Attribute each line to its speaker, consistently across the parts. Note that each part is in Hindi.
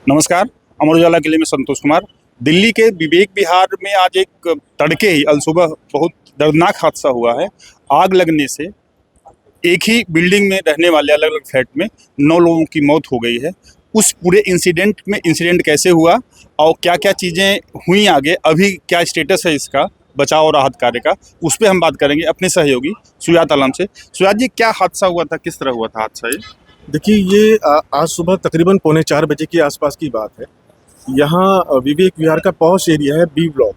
Speaker 1: नमस्कार। अमर उजाला के लिए मैं संतोष कुमार। दिल्ली के विवेक विहार में आज एक तड़के ही अलसुबह बहुत दर्दनाक हादसा हुआ है। आग लगने से एक ही बिल्डिंग में रहने वाले अलग अलग फ्लैट में 9 लोगों की मौत हो गई है। उस पूरे इंसिडेंट कैसे हुआ और क्या क्या चीज़ें हुई आगे, अभी क्या स्टेटस है इसका बचाव और राहत कार्य का, उस पर हम बात करेंगे अपने सहयोगी सुजात आलम से। सुजात जी, क्या हादसा हुआ था, किस तरह हुआ था हादसा ये?
Speaker 2: देखिए, ये आज सुबह तकरीबन पौने 4 बजे के आसपास की बात है। यहाँ विवेक विहार का पॉश एरिया है, बी ब्लॉक।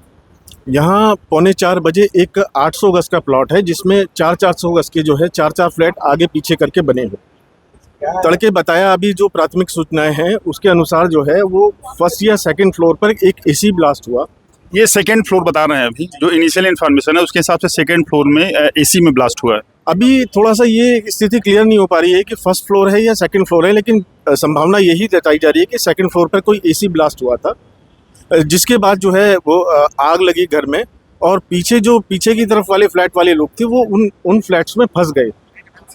Speaker 2: यहाँ पौने 4 बजे एक 800 गज का प्लॉट है, जिसमें 400 गज के जो है 4 फ्लैट आगे पीछे करके बने हुए। तड़के बताया अभी जो प्राथमिक सूचनाएं हैं उसके अनुसार जो है वो फर्स्ट या सेकंड फ्लोर पर एक एसी ब्लास्ट हुआ।
Speaker 1: ये सेकंड फ्लोर बता रहे हैं, अभी जो इनिशियल इन्फॉर्मेशन है उसके हिसाब से सेकंड फ्लोर में एसी में ब्लास्ट हुआ है।
Speaker 2: अभी थोड़ा सा ये स्थिति क्लियर नहीं हो पा रही है कि फर्स्ट फ्लोर है या सेकंड फ्लोर है, लेकिन संभावना यही जताई जा रही है कि सेकंड फ्लोर पर कोई एसी ब्लास्ट हुआ था, जिसके बाद जो है वो आग लगी घर में। और पीछे की तरफ वाले फ्लैट वाले लोग थे वो उन फ्लैट्स में फंस गए।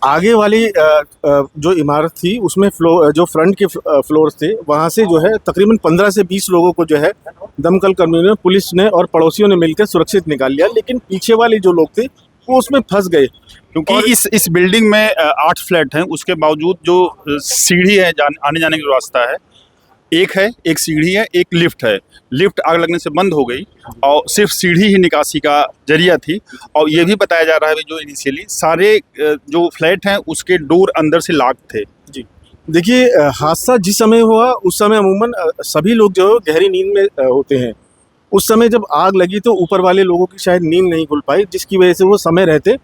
Speaker 2: आगे वाली जो इमारत थी उसमें जो फ्रंट के फ्लोर थे वहाँ से जो है तकरीबन 15 से 20 लोगों को जो है दमकल कर्मियों ने, पुलिस ने और पड़ोसियों ने मिलकर सुरक्षित निकाल लिया, लेकिन पीछे वाले जो लोग थे वो उसमें फंस गए।
Speaker 1: क्योंकि इस बिल्डिंग में 8 फ्लैट हैं, उसके बावजूद जो सीढ़ी है आने जाने का रास्ता है, एक सीढ़ी है, एक लिफ्ट है। लिफ्ट आग लगने से बंद हो गई और सिर्फ सीढ़ी ही निकासी का जरिया थी। और ये भी बताया जा रहा है जो इनिशियली सारे जो फ्लैट हैं उसके डोर अंदर से लॉक थे।
Speaker 2: जी, देखिए, हादसा जिस समय हुआ उस समय अमूमन सभी लोग जो गहरी नींद में होते हैं। उस समय जब आग लगी तो ऊपर वाले लोगों की शायद नींद नहीं खुल पाई, जिसकी वजह से वो समय रहते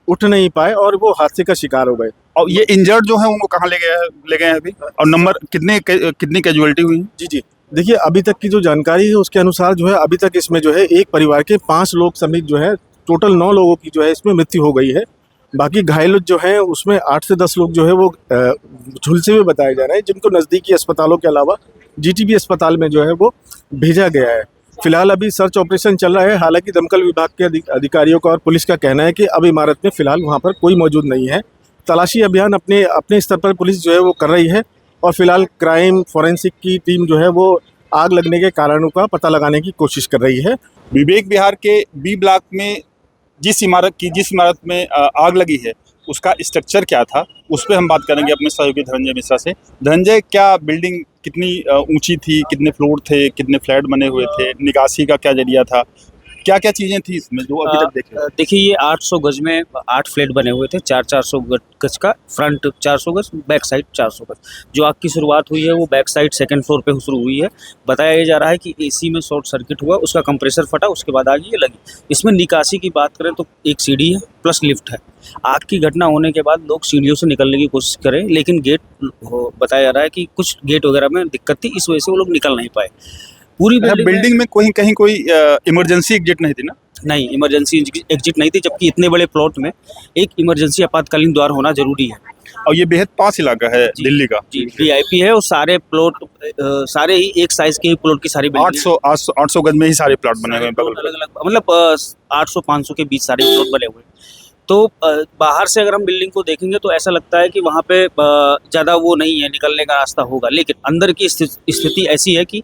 Speaker 2: उठ नहीं पाए और वो हादसे का शिकार हो गए।
Speaker 1: और ये इंजर्ड जो है उनको कहाँ ले गए हैं अभी, और नंबर कितनी कैजुअलिटी हुई?
Speaker 2: जी, देखिए, अभी तक की जो जानकारी है उसके अनुसार जो है अभी तक इसमें जो है एक परिवार के 5 लोग समेत जो है टोटल 9 लोगों की जो है इसमें मृत्यु हो गई है। बाकी घायल जो हैं उसमें 8 से 10 लोग जो है वो झुलसे हुए बताए जा रहे हैं, जिनको नज़दीकी अस्पतालों के अलावा जीटीबी अस्पताल में जो है वो भेजा गया है। फिलहाल अभी सर्च ऑपरेशन चल रहा है। हालांकि दमकल विभाग के अधिकारियों का और पुलिस का कहना है कि अब इमारत में फिलहाल वहाँ पर कोई मौजूद नहीं है। तलाशी अभियान अपने स्तर पर पुलिस जो है वो कर रही है और फिलहाल क्राइम फॉरेंसिक की टीम जो है वो आग लगने के कारणों का पता लगाने की कोशिश कर रही है।
Speaker 1: विवेक विहार के बी ब्लॉक में जिस इमारत में आग लगी है उसका स्ट्रक्चर क्या था, उस पर हम बात करेंगे अपने सहयोगी धनंजय मिश्रा से। धनंजय, क्या बिल्डिंग कितनी ऊंची थी, कितने फ्लोर थे, कितने फ्लैट बने हुए थे, निकासी का क्या जरिया था, क्या क्या चीज़ें थी इसमें जो अभी तक देखे?
Speaker 3: देखिए, ये 800 गज में 8 फ्लैट बने हुए थे। 400 गज का फ्रंट, 400 गज बैक साइड, 400 गज। जो आग की शुरुआत हुई है वो बैक साइड सेकंड फ्लोर पे शुरू हुई है। बताया ये जा रहा है कि एसी में शॉर्ट सर्किट हुआ, उसका कंप्रेसर फटा, उसके बाद आग ये लगी। इसमें निकासी की बात करें तो एक सीढ़ी है प्लस लिफ्ट है। आग की घटना होने के बाद लोग सीढ़ियों से निकलने की कोशिश करें, लेकिन बताया जा रहा है कि कुछ गेट वगैरह में दिक्कत थी, इस वजह से वो लोग निकल नहीं पाए। पूरी
Speaker 1: बिल्डिंग में कहीं कोई इमरजेंसी एग्जिट नहीं थी ना?
Speaker 3: नहीं, इमरजेंसी एग्जिट नहीं थी, जबकि इतने बड़े प्लॉट में एक इमरजेंसी आपातकालीन द्वार होना जरूरी है।
Speaker 1: और ये बेहद पास इलाका है दिल्ली का।
Speaker 3: जी, वीआईपी है और सारे प्लॉट सारे ही एक साइज के ही प्लॉट की सारी
Speaker 1: 800 गज में ही सारे प्लॉट बने हुए हैं बगल
Speaker 3: अलग अलग, मतलब 800-500 के बीच सारे प्लॉट बने हुए हैं। तो बाहर से अगर हम बिल्डिंग को देखेंगे तो ऐसा लगता है कि वहाँ पे ज़्यादा वो नहीं है, निकलने का रास्ता होगा, लेकिन अंदर की स्थिति ऐसी है कि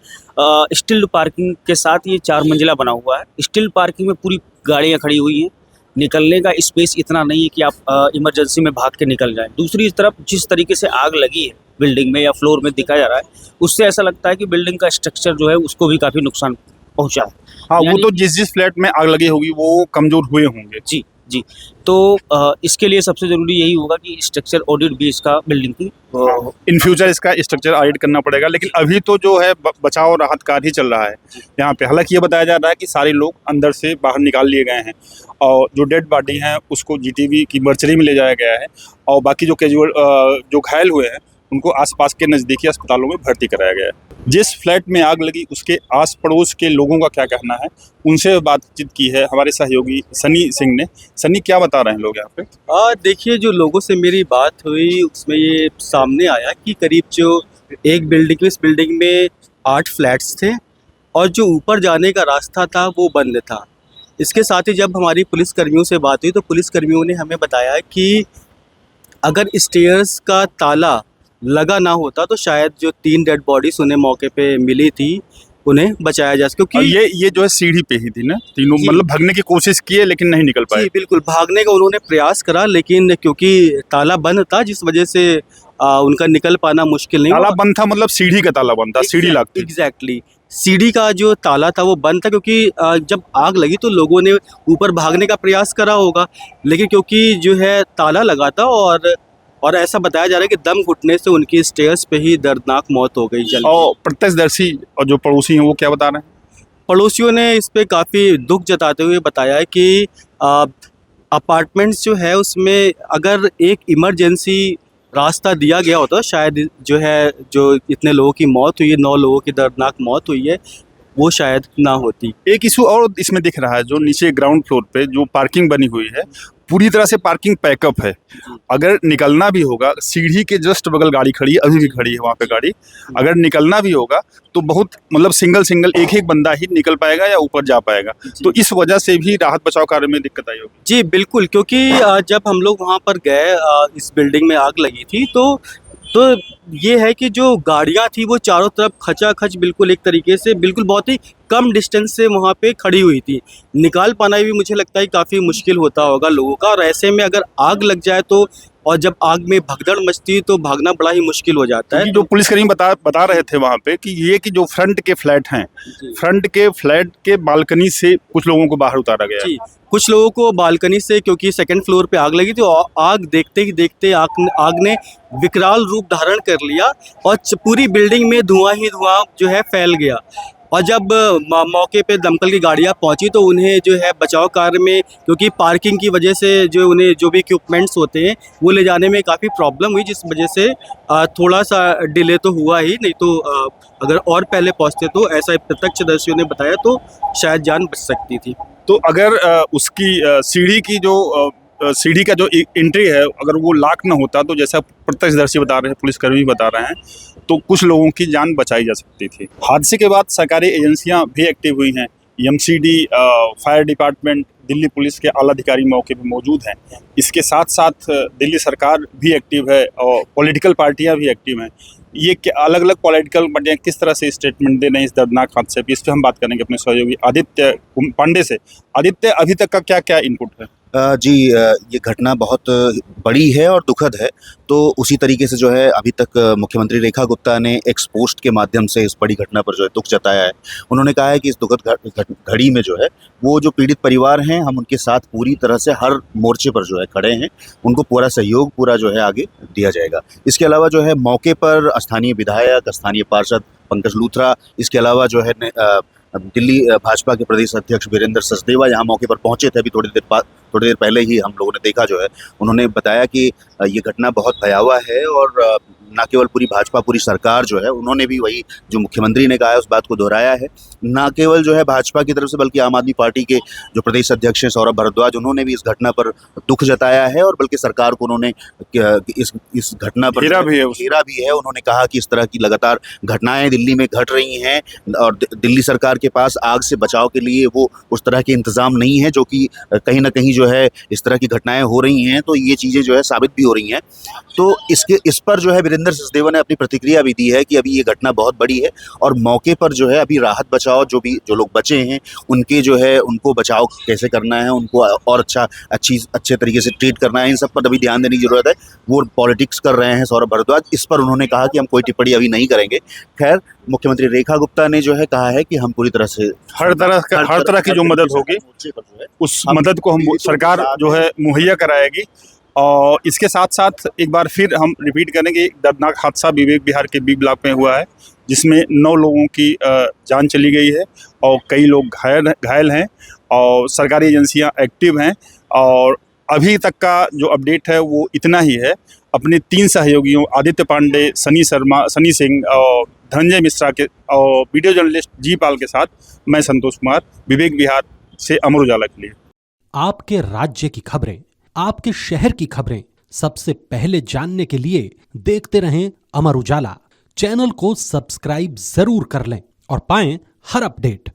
Speaker 3: स्टिल्ड पार्किंग के साथ ये 4 मंजिला बना हुआ है। स्टिल्ड पार्किंग में पूरी गाड़ियाँ खड़ी हुई हैं, निकलने का स्पेस इतना नहीं है कि आप इमरजेंसी में भाग के निकल जाएं। दूसरी तरफ जिस तरीके से आग लगी है बिल्डिंग में या फ्लोर में दिखाया जा रहा है, उससे ऐसा लगता है कि बिल्डिंग का स्ट्रक्चर जो है उसको भी काफ़ी नुकसान पहुँचा है।
Speaker 1: हाँ, वो तो जिस फ्लैट में आग लगी होगी वो कमजोर हुए होंगे।
Speaker 3: जी, तो इसके लिए सबसे ज़रूरी यही होगा कि स्ट्रक्चर ऑडिट भी इसका बिल्डिंग की
Speaker 1: इन फ्यूचर इसका स्ट्रक्चर ऑडिट करना पड़ेगा। लेकिन अभी तो जो है बचाव और राहत कार्य ही चल रहा है यहाँ पे। हालांकि ये बताया जा रहा है कि सारे लोग अंदर से बाहर निकाल लिए गए हैं और जो डेड बॉडी हैं उसको जीटीबी की मर्चरी में ले जाया गया है और बाकी जो घायल हुए हैं उनको आसपास के नज़दीकी अस्पतालों में भर्ती कराया गया है। जिस फ्लैट में आग लगी उसके आस पड़ोस के लोगों का क्या कहना है, उनसे बातचीत की है हमारे सहयोगी सनी सिंह ने। सनी, क्या बता रहे हैं लोग यहाँ पे?
Speaker 4: देखिए, जो लोगों से मेरी बात हुई उसमें ये सामने आया कि करीब जो एक बिल्डिंग, इस बिल्डिंग में 8 फ्लैट्स थे और जो ऊपर जाने का रास्ता था वो बंद था। इसके साथ ही जब हमारी पुलिसकर्मियों से बात हुई तो पुलिसकर्मियों ने हमें बताया कि अगर स्टेयर्स का ताला लगा ना होता तो शायद जो 3 डेड बॉडीज उन्हें मौके पे मिली थी उन्हें बचाया जा सके,
Speaker 1: और
Speaker 4: क्योंकि
Speaker 1: ये जो है सीढ़ी पे ही थी ना तीनों,
Speaker 4: जी।
Speaker 1: मतलब भागने की कोशिश किए लेकिन नहीं निकल पाए।
Speaker 4: जी बिल्कुल, भागने का उन्होंने प्रयास करा लेकिन क्योंकि ताला बंद था जिस वजह से उनका निकल पाना मुश्किल नहीं
Speaker 1: ताला
Speaker 4: हुआ।
Speaker 1: बंद था, मतलब सीढ़ी का ताला बंद था, सीढ़ी लगती थी।
Speaker 4: एग्जैक्टली, सीढ़ी का जो ताला था वो बंद था, क्योंकि जब आग लगी तो लोगों ने ऊपर भागने का प्रयास करा होगा, लेकिन क्योंकि जो है ताला लगा था और ऐसा बताया जा रहा है कि दम घुटने से उनकी स्टेयर्स पे ही दर्दनाक मौत हो गई जल के।
Speaker 1: और प्रत्यक्षदर्शी और जो पड़ोसी हैं वो क्या बता रहे हैं?
Speaker 4: पड़ोसियों ने इस पे काफ़ी दुख जताते हुए बताया है कि अपार्टमेंट्स जो है उसमें अगर एक इमरजेंसी रास्ता दिया गया होता शायद जो है जो इतने लोगों की मौत हुई है, 9 लोगों की दर्दनाक मौत हुई है, वो शायद ना होती।
Speaker 1: एक इशू और इसमें दिख रहा है, जो नीचे ग्राउंड फ्लोर पे जो पार्किंग बनी हुई है पूरी तरह से पार्किंग पैकअप है। अगर निकलना भी होगा, सीढ़ी के जस्ट बगल गाड़ी खड़ी है, अभी भी खड़ी है वहाँ पे गाड़ी, अगर निकलना भी होगा तो बहुत मतलब सिंगल एक बंदा ही निकल पाएगा या ऊपर जा पाएगा। तो इस वजह से भी राहत बचाव कार्य में दिक्कत आई होगी।
Speaker 4: जी बिल्कुल, क्योंकि जब हम लोग वहाँ पर गए, इस बिल्डिंग में आग लगी थी तो ये है कि जो गाड़ियाँ थी वो चारों तरफ खचाखच बिल्कुल एक तरीके से बिल्कुल बहुत ही कम डिस्टेंस से वहाँ पे खड़ी हुई थी। निकाल पाना भी मुझे लगता है काफ़ी मुश्किल होता होगा लोगों का, और ऐसे में अगर आग लग जाए तो, और जब आग में भगदड़ मचती है तो भागना बड़ा ही मुश्किल हो जाता है।
Speaker 1: क्योंकि जो पुलिसकर्मी बता रहे थे वहाँ पे कि ये कि जो फ्रंट के फ्लैट हैं, फ्रंट के फ्लैट के बालकनी से कुछ लोगों को बाहर उतारा गया है।
Speaker 4: जी, कुछ लोगों को बालकनी से, क्योंकि सेकंड फ्लोर पे आग लगी थी, और आग देखते ही देखते आग ने विकराल रूप धारण कर लिया और पूरी बिल्डिंग में धुआं ही धुआं जो है फैल गया। और जब मौके पे दमकल की गाड़ियाँ पहुंची तो उन्हें जो है बचाव कार्य में, क्योंकि पार्किंग की वजह से जो उन्हें जो भी इक्विपमेंट्स होते हैं वो ले जाने में काफ़ी प्रॉब्लम हुई, जिस वजह से थोड़ा सा डिले तो हुआ ही, नहीं तो अगर और पहले पहुंचते तो, ऐसा प्रत्यक्षदर्शियों ने बताया, तो शायद जान बच सकती थी।
Speaker 1: तो अगर उसकी सीढ़ी की जो सीढ़ी का जो एंट्री है अगर वो लॉक ना होता तो जैसा प्रत्यक्षदर्शी बता रहे हैं, पुलिसकर्मी बता रहे हैं, तो कुछ लोगों की जान बचाई जा सकती थी। हादसे के बाद सरकारी एजेंसियां भी एक्टिव हुई हैं। MCD, fire department, Delhi police के आला अधिकारी मौके पर मौजूद हैं। इसके साथ साथ दिल्ली सरकार भी एक्टिव है और पॉलिटिकल पार्टियां भी एक्टिव हैं। ये अलग अलग पॉलिटिकल पार्टियां किस तरह से स्टेटमेंट दे रहे हैं इस दर्दनाक हादसे पर, इस पर हम बात करेंगे अपने सहयोगी आदित्य पांडे से। आदित्य, अभी तक का क्या क्या इनपुट है?
Speaker 5: जी, ये घटना बहुत बड़ी है और दुखद है। तो उसी तरीके से जो है अभी तक मुख्यमंत्री रेखा गुप्ता ने एक्स पोस्ट के माध्यम से इस बड़ी घटना पर जो है दुख जताया है। उन्होंने कहा है कि इस दुखद घड़ी में जो है वो जो पीड़ित परिवार हैं, हम उनके साथ पूरी तरह से हर मोर्चे पर जो है खड़े हैं, उनको पूरा सहयोग पूरा जो है आगे दिया जाएगा। इसके अलावा जो है मौके पर स्थानीय विधायक, स्थानीय पार्षद पंकज लूथरा, इसके अलावा जो है दिल्ली भाजपा के प्रदेश अध्यक्ष वीरेंद्र सचदेवा यहाँ मौके पर पहुंचे थे। अभी थोड़ी देर पहले ही हम लोगों ने देखा जो है, उन्होंने बताया कि ये घटना बहुत भयावह है और ना केवल पूरी भाजपा, पूरी सरकार जो है, उन्होंने भी वही जो मुख्यमंत्री ने कहा है उस बात को दोहराया है। ना केवल जो है भाजपा की तरफ से बल्कि आम आदमी पार्टी के जो प्रदेश अध्यक्ष हैं सौरभ भारद्वाज, उन्होंने भी इस घटना पर दुख जताया है और बल्कि सरकार को उन्होंने इस घटना पर घेरा भी है। उन्होंने कहा कि इस तरह की लगातार घटनाएं दिल्ली में घट रही हैं और दिल्ली सरकार के पास आग से बचाव के लिए वो उस तरह के इंतजाम नहीं है, जो कि कहीं ना कहीं जो है इस तरह की घटनाएं हो रही हैं, तो ये चीज़ें जो है साबित भी हो रही हैं। तो इस पर जो है वीरेंद्र सचदेवा ने अपनी प्रतिक्रिया भी दी है कि अभी ये घटना बहुत बड़ी है और मौके पर जो है अभी राहत बचाव, जो लोग बचे हैं उनके जो है उनको बचाव कैसे करना है, उनको और अच्छे तरीके से ट्रीट करना है, इन सब पर अभी ध्यान देने की जरूरत है। वो पॉलिटिक्स कर रहे हैं सौरभ भारद्वाज, इस पर उन्होंने कहा कि हम कोई टिप्पणी अभी नहीं करेंगे। खैर, मुख्यमंत्री रेखा गुप्ता ने जो है कहा है कि हम पूरी तरह से
Speaker 1: हर तरह की जो मदद होगी उस मदद को हम सरकार जो है मुहैया कराएगी। और इसके साथ साथ एक बार फिर हम रिपीट करेंगे, एक दर्दनाक हादसा विवेक विहार के बी ब्लॉक में हुआ है जिसमें 9 लोगों की जान चली गई है और कई लोग घायल हैं और सरकारी एजेंसियां एक्टिव हैं। और अभी तक का जो अपडेट है वो इतना ही है। अपने 3 सहयोगियों आदित्य पांडे, सनी सिंह और धनंजय मिश्रा के और वीडियो जर्नलिस्ट जी पाल के साथ मैं संतोष कुमार, विवेक विहार से अमर उजाला के लिए।
Speaker 6: आपके राज्य की खबरें, आपके शहर की खबरें सबसे पहले जानने के लिए देखते रहें अमर उजाला। चैनल को सब्सक्राइब जरूर कर लें और पाएं हर अपडेट।